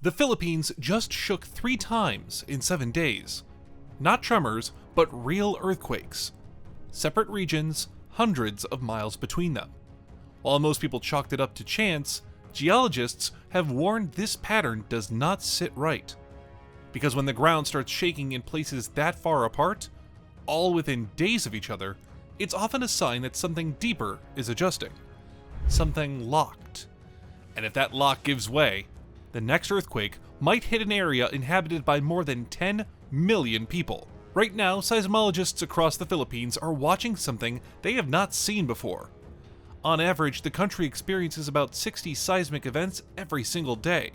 The Philippines just shook 3 times in 7 days. Not tremors, but real earthquakes. Separate regions, hundreds of miles between them. While most people chalked it up to chance, geologists have warned this pattern does not sit right. Because when the ground starts shaking in places that far apart, all within days of each other, it's often a sign that something deeper is adjusting. Something locked. And if that lock gives way, the next earthquake might hit an area inhabited by more than 10 million people. Right now, seismologists across the Philippines are watching something they have not seen before. On average, the country experiences about 60 seismic events every single day.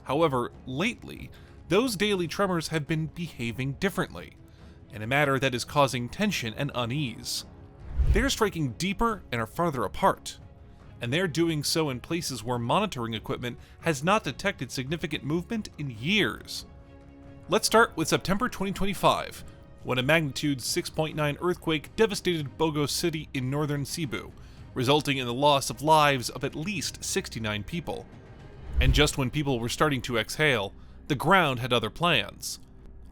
However, lately, those daily tremors have been behaving differently, in a manner that is causing tension and unease. They're striking deeper and are farther apart, and they're doing so in places where monitoring equipment has not detected significant movement in years. Let's start with September 2025, when a magnitude 6.9 earthquake devastated Bogo City in northern Cebu, resulting in the loss of lives of at least 69 people. And just when people were starting to exhale, the ground had other plans.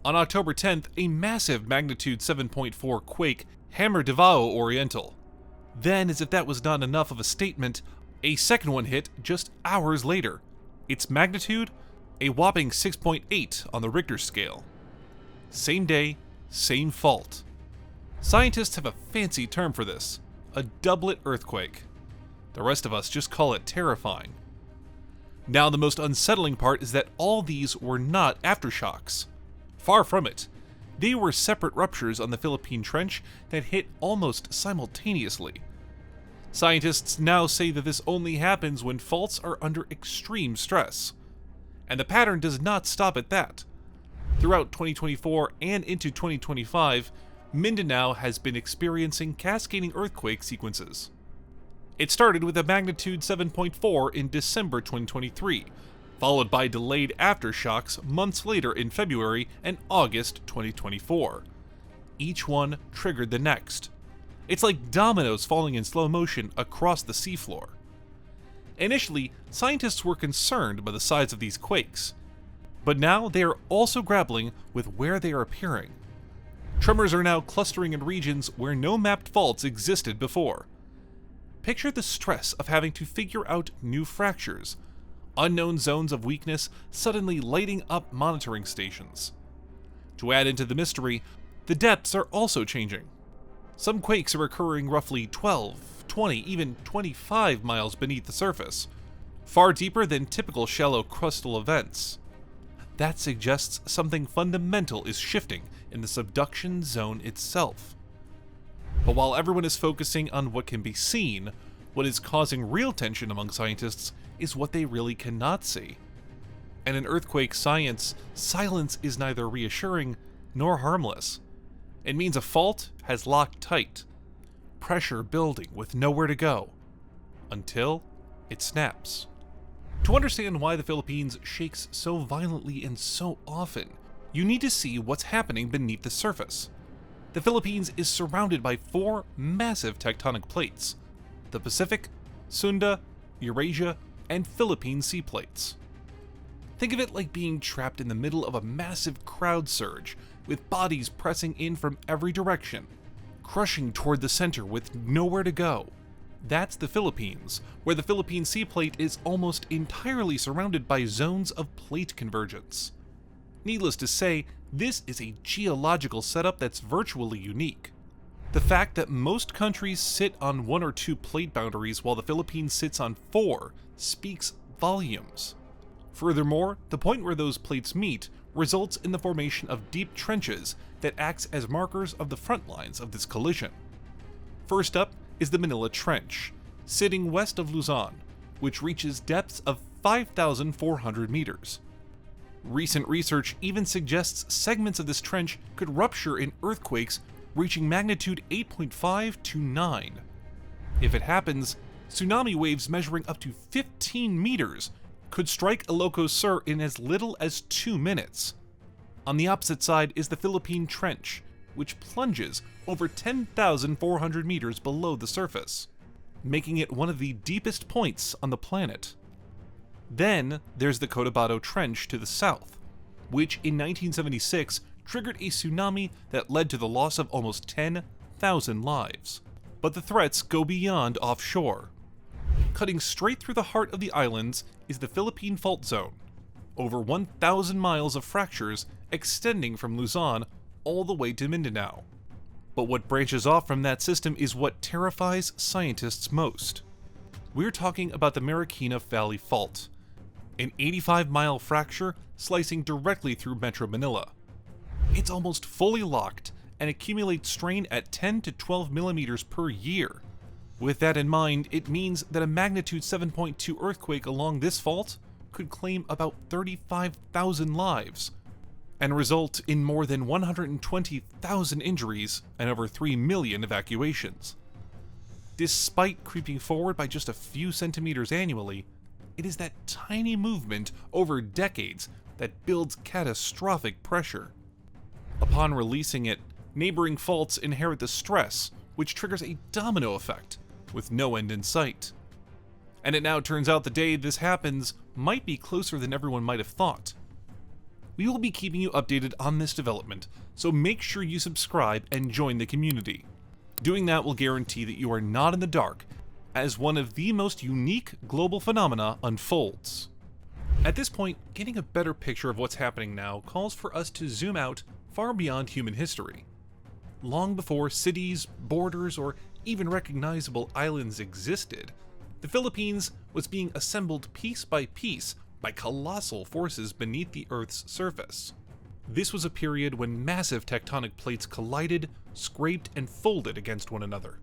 On October 10th, a massive magnitude 7.4 quake hammered Davao Oriental. Then, as if that was not enough of a statement, a second one hit just hours later. Its magnitude? A whopping 6.8 on the Richter scale. Same day, same fault. Scientists have a fancy term for this, a doublet earthquake. The rest of us just call it terrifying. Now, the most unsettling part is that all these were not aftershocks. Far from it. They were separate ruptures on the Philippine Trench that hit almost simultaneously. Scientists now say that this only happens when faults are under extreme stress. And the pattern does not stop at that. Throughout 2024 and into 2025, Mindanao has been experiencing cascading earthquake sequences. It started with a magnitude 7.4 in December 2023, followed by delayed aftershocks months later in February and August 2024. Each one triggered the next. It's like dominoes falling in slow motion across the seafloor. Initially, scientists were concerned by the size of these quakes, but now they are also grappling with where they are appearing. Tremors are now clustering in regions where no mapped faults existed before. Picture the stress of having to figure out new fractures, unknown zones of weakness suddenly lighting up monitoring stations. To add into the mystery, the depths are also changing. Some quakes are occurring roughly 12, 20, even 25 miles beneath the surface, far deeper than typical shallow crustal events. That suggests something fundamental is shifting in the subduction zone itself. But while everyone is focusing on what can be seen, what is causing real tension among scientists is what they really cannot see. And in earthquake science, silence is neither reassuring nor harmless. It means a fault has locked tight, pressure building with nowhere to go, until it snaps. To understand why the Philippines shakes so violently and so often, you need to see what's happening beneath the surface. The Philippines is surrounded by 4 massive tectonic plates: the Pacific, Sunda, Eurasia, and Philippine sea plates. Think of it like being trapped in the middle of a massive crowd surge, with bodies pressing in from every direction, crushing toward the center with nowhere to go. That's the Philippines, where the Philippine sea plate is almost entirely surrounded by zones of plate convergence. Needless to say, this is a geological setup that's virtually unique. The fact that most countries sit on 1 or 2 plate boundaries while the Philippines sits on 4 speaks volumes. Furthermore, the point where those plates meet results in the formation of deep trenches that acts as markers of the front lines of this collision. First up is the Manila Trench, sitting west of Luzon, which reaches depths of 5,400 meters. Recent research even suggests segments of this trench could rupture in earthquakes reaching magnitude 8.5 to 9. If it happens, tsunami waves measuring up to 15 meters could strike Ilocos Sur in as little as 2 minutes. On the opposite side is the Philippine Trench, which plunges over 10,400 meters below the surface, making it one of the deepest points on the planet. Then there's the Cotabato Trench to the south, which in 1976 triggered a tsunami that led to the loss of almost 10,000 lives. But the threats go beyond offshore. Cutting straight through the heart of the islands is the Philippine Fault Zone, over 1,000 miles of fractures extending from Luzon all the way to Mindanao. But what branches off from that system is what terrifies scientists most. We're talking about the Marikina Valley Fault, an 85-mile fracture slicing directly through Metro Manila. It's almost fully locked and accumulates strain at 10 to 12 millimeters per year. With that in mind, it means that a magnitude 7.2 earthquake along this fault could claim about 35,000 lives and result in more than 120,000 injuries and over 3 million evacuations. Despite creeping forward by just a few centimeters annually, it is that tiny movement over decades that builds catastrophic pressure. Upon releasing it, neighboring faults inherit the stress, which triggers a domino effect with no end in sight. And it now turns out the day this happens might be closer than everyone might have thought. We will be keeping you updated on this development, so make sure you subscribe and join the community. Doing that will guarantee that you are not in the dark as one of the most unique global phenomena unfolds. At this point, getting a better picture of what's happening now calls for us to zoom out far beyond human history. Long before cities, borders, or even recognizable islands existed, the Philippines was being assembled piece by piece by colossal forces beneath the Earth's surface. This was a period when massive tectonic plates collided, scraped, and folded against one another.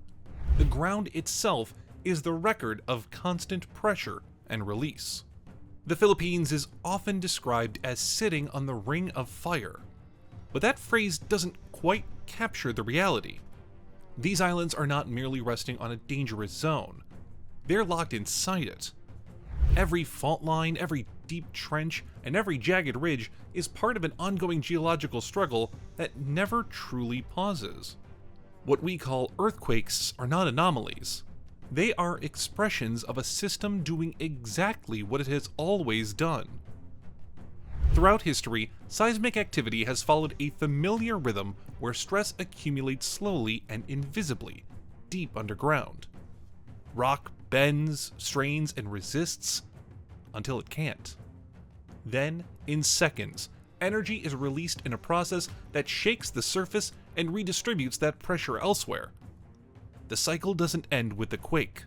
The ground itself is the record of constant pressure and release. The Philippines is often described as sitting on the ring of fire, but that phrase doesn't quite capture the reality. These islands are not merely resting on a dangerous zone, they're locked inside it. Every fault line, every deep trench, and every jagged ridge is part of an ongoing geological struggle that never truly pauses. What we call earthquakes are not anomalies. They are expressions of a system doing exactly what it has always done. Throughout history, seismic activity has followed a familiar rhythm where stress accumulates slowly and invisibly, deep underground. Rock bends, strains, and resists until it can't. Then, in seconds, energy is released in a process that shakes the surface and redistributes that pressure elsewhere. The cycle doesn't end with the quake.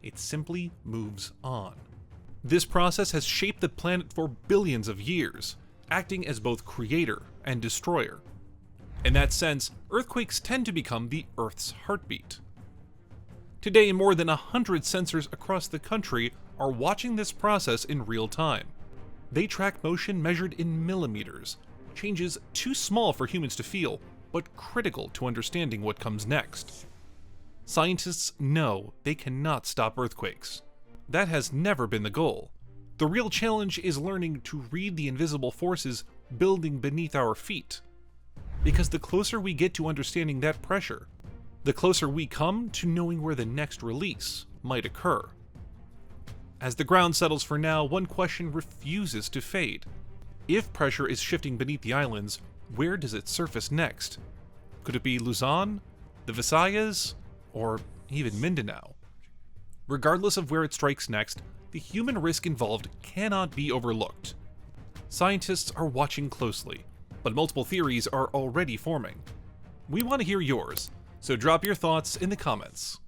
It simply moves on. This process has shaped the planet for billions of years, acting as both creator and destroyer. In that sense, earthquakes tend to become the Earth's heartbeat. Today, more than 100 sensors across the country are watching this process in real time. They track motion measured in millimeters, changes too small for humans to feel, but critical to understanding what comes next. Scientists know they cannot stop earthquakes. That has never been the goal. The real challenge is learning to read the invisible forces building beneath our feet. Because the closer we get to understanding that pressure, the closer we come to knowing where the next release might occur. As the ground settles for now, one question refuses to fade. If pressure is shifting beneath the islands, where does it surface next? Could it be Luzon, the Visayas, or even Mindanao? Regardless of where it strikes next, the human risk involved cannot be overlooked. Scientists are watching closely, but multiple theories are already forming. We want to hear yours, so drop your thoughts in the comments.